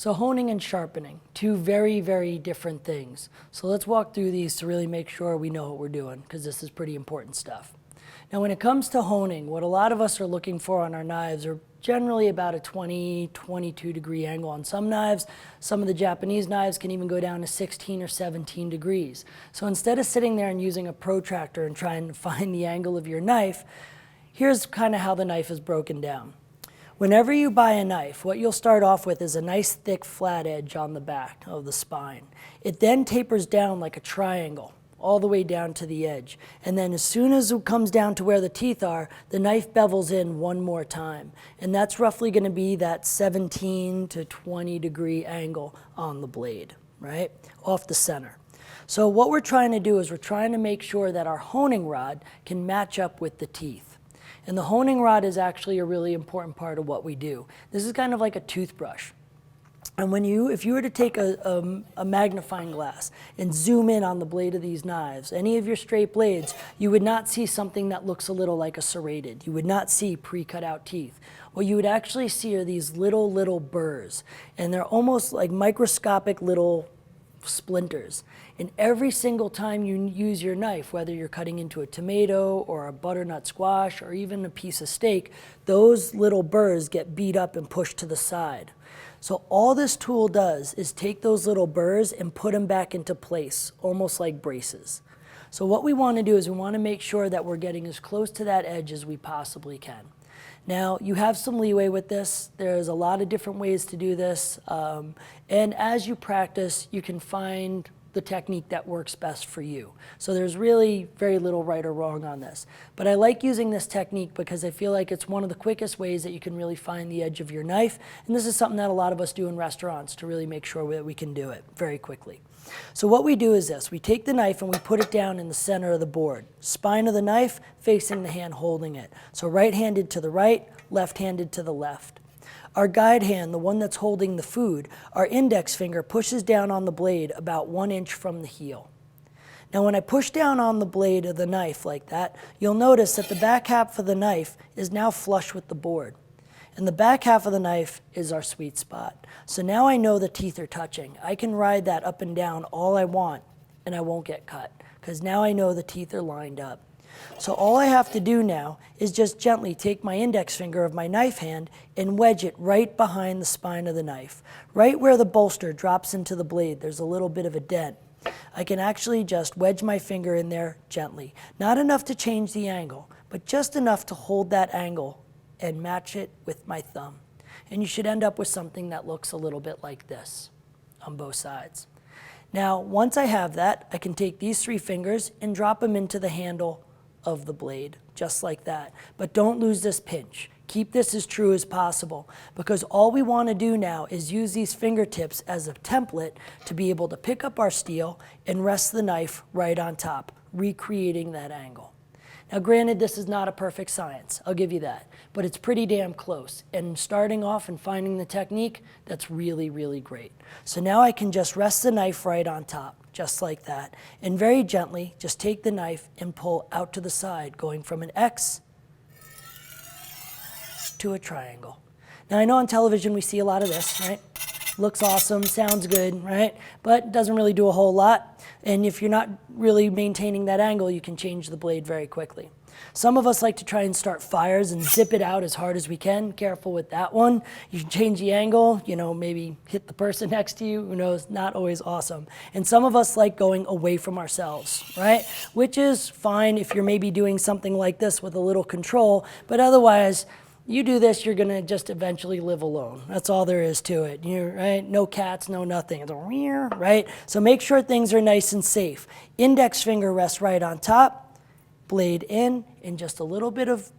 So honing and sharpening, two very, very different things. So let's walk through these to really make sure we know what we're doing, because this is pretty important stuff. Now when it comes to honing, what a lot of us are looking for on our knives are generally about a 20, 22 degree angle on some knives. Some of the Japanese knives can even go down to 16 or 17 degrees. So instead of sitting there and using a protractor and trying to find the angle of your knife, here's kind of how the knife is broken down. Whenever you buy a knife, what you'll start off with is a nice thick flat edge on the back of the spine. It then tapers down like a triangle all the way down to the edge. And then as soon as it comes down to where the teeth are, the knife bevels in one more time. And that's roughly going to be that 17 to 20 degree angle on the blade, right? Off the center. So what we're trying to do is we're trying to make sure that our honing rod can match up with the teeth. And the honing rod is actually a really important part of what we do. This is kind of like a toothbrush. And if you were to take a magnifying glass and zoom in on the blade of these knives, any of your straight blades, you would not see something that looks a little like a serrated. You would not see pre-cut out teeth. What you would actually see are these little burrs. And they're almost like microscopic little splinters. And every single time you use your knife, whether you're cutting into a tomato or a butternut squash or even a piece of steak, those little burrs get beat up and pushed to the side. So all this tool does is take those little burrs and put them back into place, almost like braces. So what we want to do is we want to make sure that we're getting as close to that edge as we possibly can. Now, you have some leeway with this. There's a lot of different ways to do this. And as you practice, you can find the technique that works best for you. So there's really very little right or wrong on this. But I like using this technique because I feel like it's one of the quickest ways that you can really find the edge of your knife. And this is something that a lot of us do in restaurants to really make sure that we can do it very quickly. So what we do is this. We take the knife and we put it down in the center of the board. Spine of the knife facing the hand holding it. So right-handed to the right, left-handed to the left. Our guide hand, the one that's holding the food, our index finger pushes down on the blade about 1 inch from the heel. Now when I push down on the blade of the knife like that, you'll notice that the back half of the knife is now flush with the board. And the back half of the knife is our sweet spot. So now I know the teeth are touching. I can ride that up and down all I want and I won't get cut because now I know the teeth are lined up. So all I have to do now is just gently take my index finger of my knife hand and wedge it right behind the spine of the knife. Right where the bolster drops into the blade, there's a little bit of a dent. I can actually just wedge my finger in there gently. Not enough to change the angle, but just enough to hold that angle and match it with my thumb. And you should end up with something that looks a little bit like this on both sides. Now, once I have that, I can take these 3 fingers and drop them into the handle of the blade, just like that. But don't lose this pinch. Keep this as true as possible because all we want to do now is use these fingertips as a template to be able to pick up our steel and rest the knife right on top, recreating that angle. Now granted, this is not a perfect science, I'll give you that, but it's pretty damn close. And starting off and finding the technique, that's really, really great. So now I can just rest the knife right on top, just like that. And very gently, just take the knife and pull out to the side, going from an X to a triangle. Now I know on television we see a lot of this, right? Looks awesome, sounds good, right? But doesn't really do a whole lot. And if you're not really maintaining that angle, you can change the blade very quickly. Some of us like to try and start fires and zip it out as hard as we can. Careful with that one. You can change the angle, maybe hit the person next to you, who knows, not always awesome. And some of us like going away from ourselves, right? Which is fine if you're maybe doing something like this with a little control, but otherwise, you do this, you're gonna just eventually live alone. That's all there is to it, right? No cats, no nothing, it's a right? So make sure things are nice and safe. Index finger rests right on top, blade in, and just a little bit of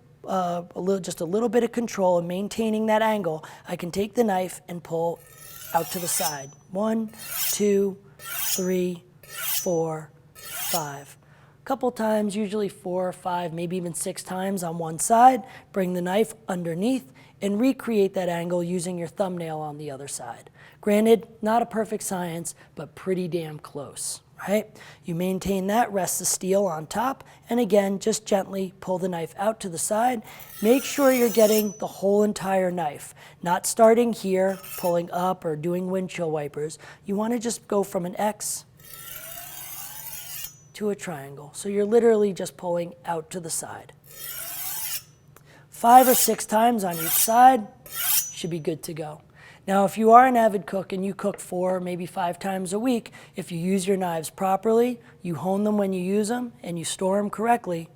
control and maintaining that angle. I can take the knife and pull out to the side. 1, 2, 3, 4, 5. Couple times, usually 4 or 5, maybe even 6 times on one side. Bring the knife underneath and recreate that angle using your thumbnail on the other side. Granted, not a perfect science, but pretty damn close. right? You maintain that, rest the steel on top, and again, just gently pull the knife out to the side. Make sure you're getting the whole entire knife, not starting here, pulling up or doing windshield wipers. You want to just go from an X to a triangle. So you're literally just pulling out to the side. 5 or 6 times on each side, should be good to go. Now, if you are an avid cook and you cook 4, maybe 5 times a week, if you use your knives properly, you hone them when you use them, and you store them correctly,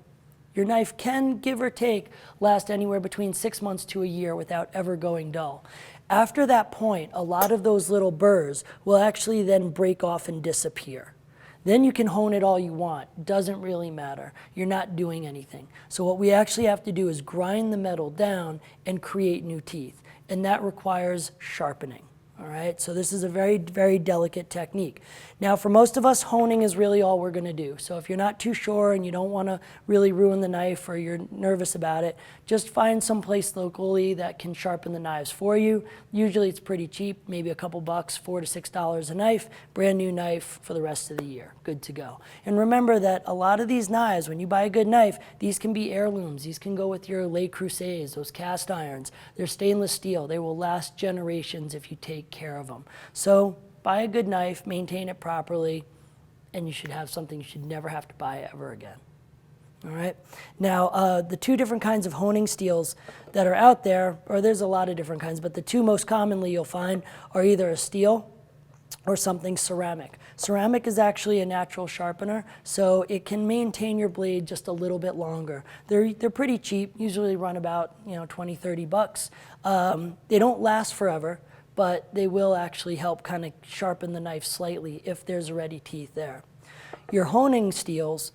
your knife can, give or take, last anywhere between 6 months to a year without ever going dull. After that point, a lot of those little burrs will actually then break off and disappear. Then you can hone it all you want. Doesn't really matter. You're not doing anything. So what we actually have to do is grind the metal down and create new teeth. And that requires sharpening. All right, so this is a very, very delicate technique. Now, for most of us, honing is really all we're going to do. So if you're not too sure and you don't want to really ruin the knife or you're nervous about it, just find some place locally that can sharpen the knives for you. Usually it's pretty cheap, maybe a couple bucks, $4 to $6 a knife, brand new knife for the rest of the year. Good to go. And remember that a lot of these knives, when you buy a good knife, these can be heirlooms. These can go with your Le Creuset, those cast irons. They're stainless steel. They will last generations if you take care of them. So buy a good knife, maintain it properly, and you should have something you should never have to buy ever again. All right. Now, the 2 different kinds of honing steels that are out there, or there's a lot of different kinds, but the 2 most commonly you'll find are either a steel or something ceramic. Ceramic is actually a natural sharpener, so it can maintain your blade just a little bit longer. They're pretty cheap, usually run about 20, 30 bucks. They don't last forever, but they will actually help kind of sharpen the knife slightly if there's already teeth there. Your honing steels,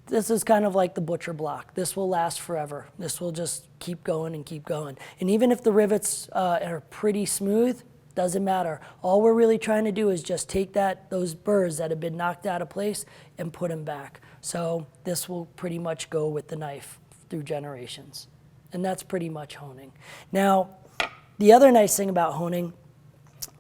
this is kind of like the butcher block. This will last forever. This will just keep going and keep going. And even if the rivets are pretty smooth, doesn't matter. All we're really trying to do is just take those burrs that have been knocked out of place and put them back. So this will pretty much go with the knife through generations. And that's pretty much honing. Now, the other nice thing about honing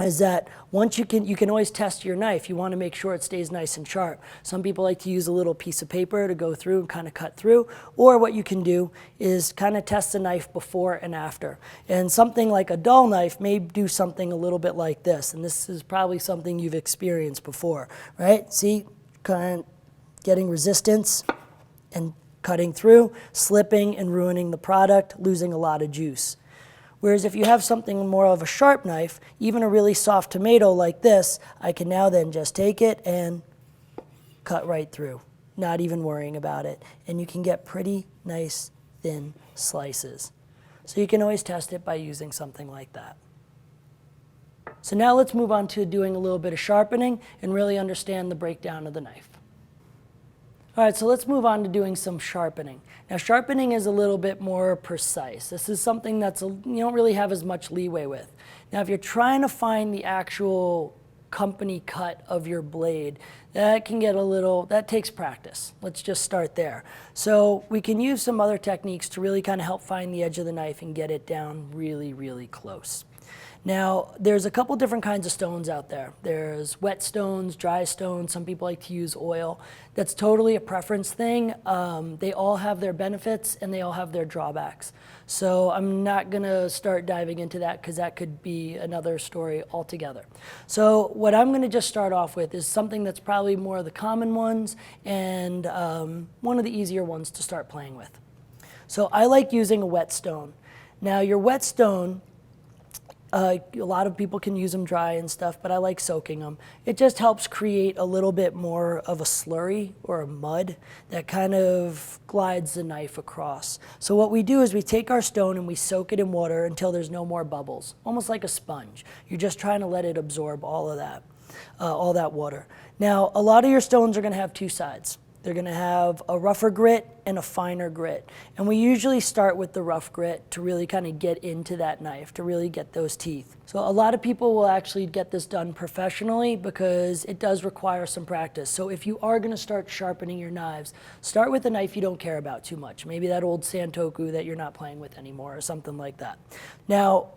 is that once you can always test your knife. You want to make sure it stays nice and sharp. Some people like to use a little piece of paper to go through and kind of cut through, or what you can do is kind of test the knife before and after. And something like a dull knife may do something a little bit like this, and this is probably something you've experienced before, right? See, kind of getting resistance and cutting through, slipping and ruining the product, losing a lot of juice. Whereas if you have something more of a sharp knife, even a really soft tomato like this, I can now then just take it and cut right through, not even worrying about it. And you can get pretty nice thin slices. So you can always test it by using something like that. So now let's move on to doing a little bit of sharpening and really understand the breakdown of the knife. All right, so let's move on to doing some sharpening. Now, sharpening is a little bit more precise. This is something you don't really have as much leeway with. Now, if you're trying to find the actual company cut of your blade, that takes practice. Let's just start there. So we can use some other techniques to really kind of help find the edge of the knife and get it down really, really close. Now, there's a couple different kinds of stones out there. There's wet stones, dry stones. Some people like to use oil. That's totally a preference thing. They all have their benefits and they all have their drawbacks. So I'm not going to start diving into that because that could be another story altogether. So what I'm going to just start off with is something that's probably more of the common ones and one of the easier ones to start playing with. So I like using a wet stone. Now, your wet stone, a lot of people can use them dry and stuff, but I like soaking them. It just helps create a little bit more of a slurry or a mud that kind of glides the knife across. So what we do is we take our stone and we soak it in water until there's no more bubbles, almost like a sponge. You're just trying to let it absorb all of that, all that water. Now, a lot of your stones are going to have 2 sides. They're going to have a rougher grit and a finer grit. And we usually start with the rough grit to really kind of get into that knife, to really get those teeth. So a lot of people will actually get this done professionally because it does require some practice. So if you are going to start sharpening your knives, start with a knife you don't care about too much. Maybe that old Santoku that you're not playing with anymore or something like that. Now,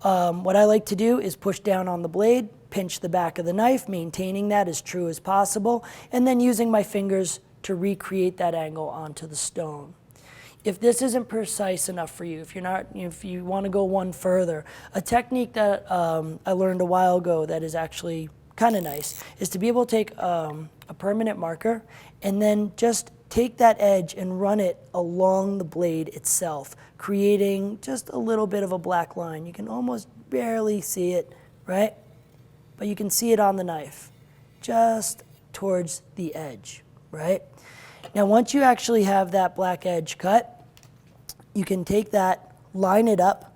what I like to do is push down on the blade pinch the back of the knife, maintaining that as true as possible, and then using my fingers to recreate that angle onto the stone. If this isn't precise enough for you, if you want to go one further, a technique that I learned a while ago that is actually kind of nice is to be able to take a permanent marker and then just take that edge and run it along the blade itself, creating just a little bit of a black line. You can almost barely see it, right? But you can see it on the knife, just towards the edge, right? Now, once you actually have that black edge cut, you can take that, line it up,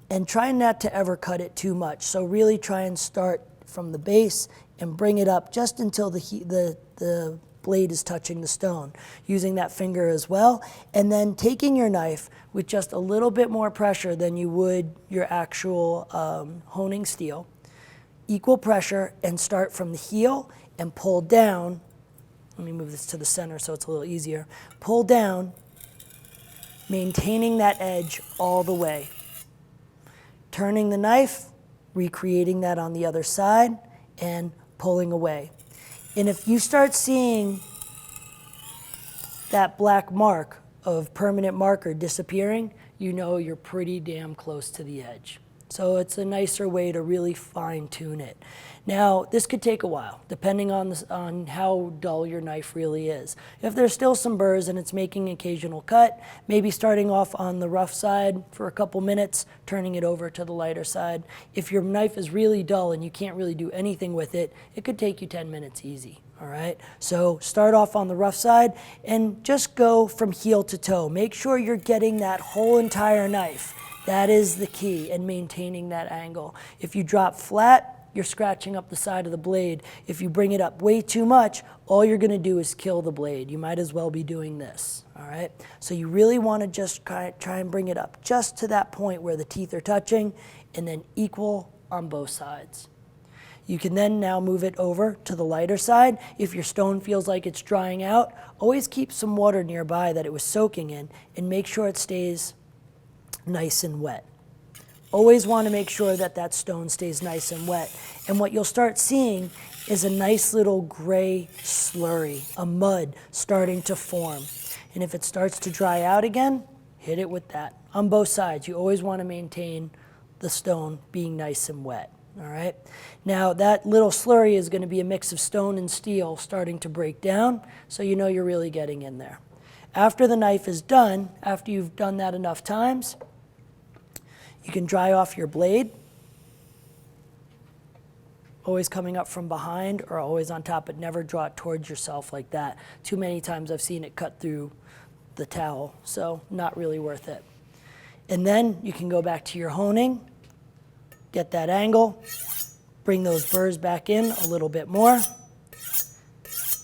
and try not to ever cut it too much. So really try and start from the base and bring it up just until the blade is touching the stone, using that finger as well, and then taking your knife with just a little bit more pressure than you would your actual honing steel, equal pressure, and start from the heel and pull down. Let me move this to the center so it's a little easier. Pull down, maintaining that edge all the way. Turning the knife, recreating that on the other side, and pulling away. And if you start seeing that black mark of permanent marker disappearing, you know you're pretty damn close to the edge. So it's a nicer way to really fine tune it. Now, this could take a while, depending on how dull your knife really is. If there's still some burrs and it's making an occasional cut, maybe starting off on the rough side for a couple minutes, turning it over to the lighter side. If your knife is really dull and you can't really do anything with it, it could take you 10 minutes easy. All right, so start off on the rough side and just go from heel to toe. Make sure you're getting that whole entire knife. That is the key in maintaining that angle. If you drop flat, you're scratching up the side of the blade. If you bring it up way too much, all you're going to do is kill the blade. You might as well be doing this, all right? So you really want to just try and bring it up just to that point where the teeth are touching, and then equal on both sides. You can then now move it over to the lighter side. If your stone feels like it's drying out, always keep some water nearby that it was soaking in, and make sure it stays nice and wet. Always want to make sure that that stone stays nice and wet. And what you'll start seeing is a nice little gray slurry, a mud starting to form. And if it starts to dry out again, hit it with that. On both sides, you always want to maintain the stone being nice and wet. All right. Now that little slurry is going to be a mix of stone and steel starting to break down, so you know you're really getting in there. After the knife is done, after you've done that enough times, you can dry off your blade, always coming up from behind or always on top, but never draw it towards yourself like that. Too many times I've seen it cut through the towel, so not really worth it. And then you can go back to your honing, get that angle, bring those burrs back in a little bit more,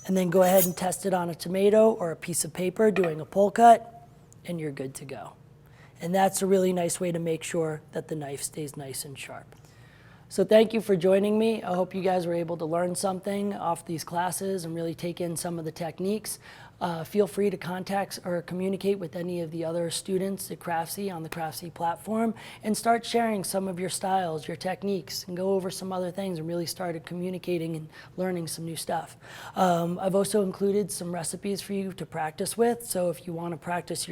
and then go ahead and test it on a tomato or a piece of paper doing a pull cut, and you're good to go. And that's a really nice way to make sure that the knife stays nice and sharp. So thank you for joining me. I hope you guys were able to learn something off these classes and really take in some of the techniques. Feel free to contact or communicate with any of the other students at Craftsy on the Craftsy platform and start sharing some of your styles, your techniques, and go over some other things and really started communicating and learning some new stuff. I've also included some recipes for you to practice with, so if you want to practice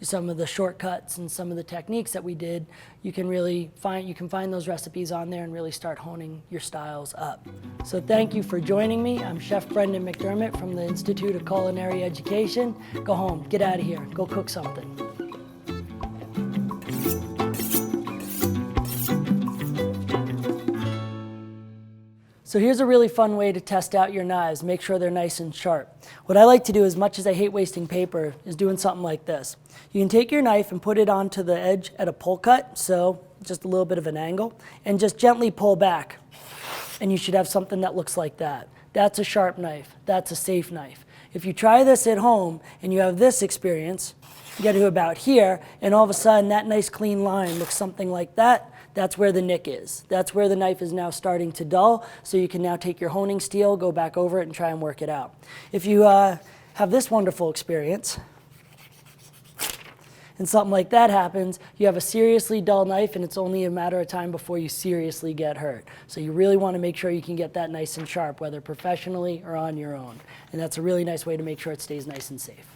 some of the shortcuts and some of the techniques that we did, you can find those recipes on there and really start honing your styles up. So thank you for joining me. I'm Chef Brendan McDermott from the Institute of Culinary Education. Go home, get out of here, go cook something. So here's a really fun way to test out your knives, make sure they're nice and sharp. What I like to do, as much as I hate wasting paper, is doing something like this. You can take your knife and put it onto the edge at a pull cut, so just a little bit of an angle, and just gently pull back. And you should have something that looks like that. That's a sharp knife, that's a safe knife. If you try this at home and you have this experience, you get to about here, and all of a sudden that nice clean line looks something like that. That's where the nick is. That's where the knife is now starting to dull, so you can now take your honing steel, go back over it, and try and work it out. If you have this wonderful experience, and something like that happens, you have a seriously dull knife and it's only a matter of time before you seriously get hurt. So you really want to make sure you can get that nice and sharp, whether professionally or on your own. And that's a really nice way to make sure it stays nice and safe.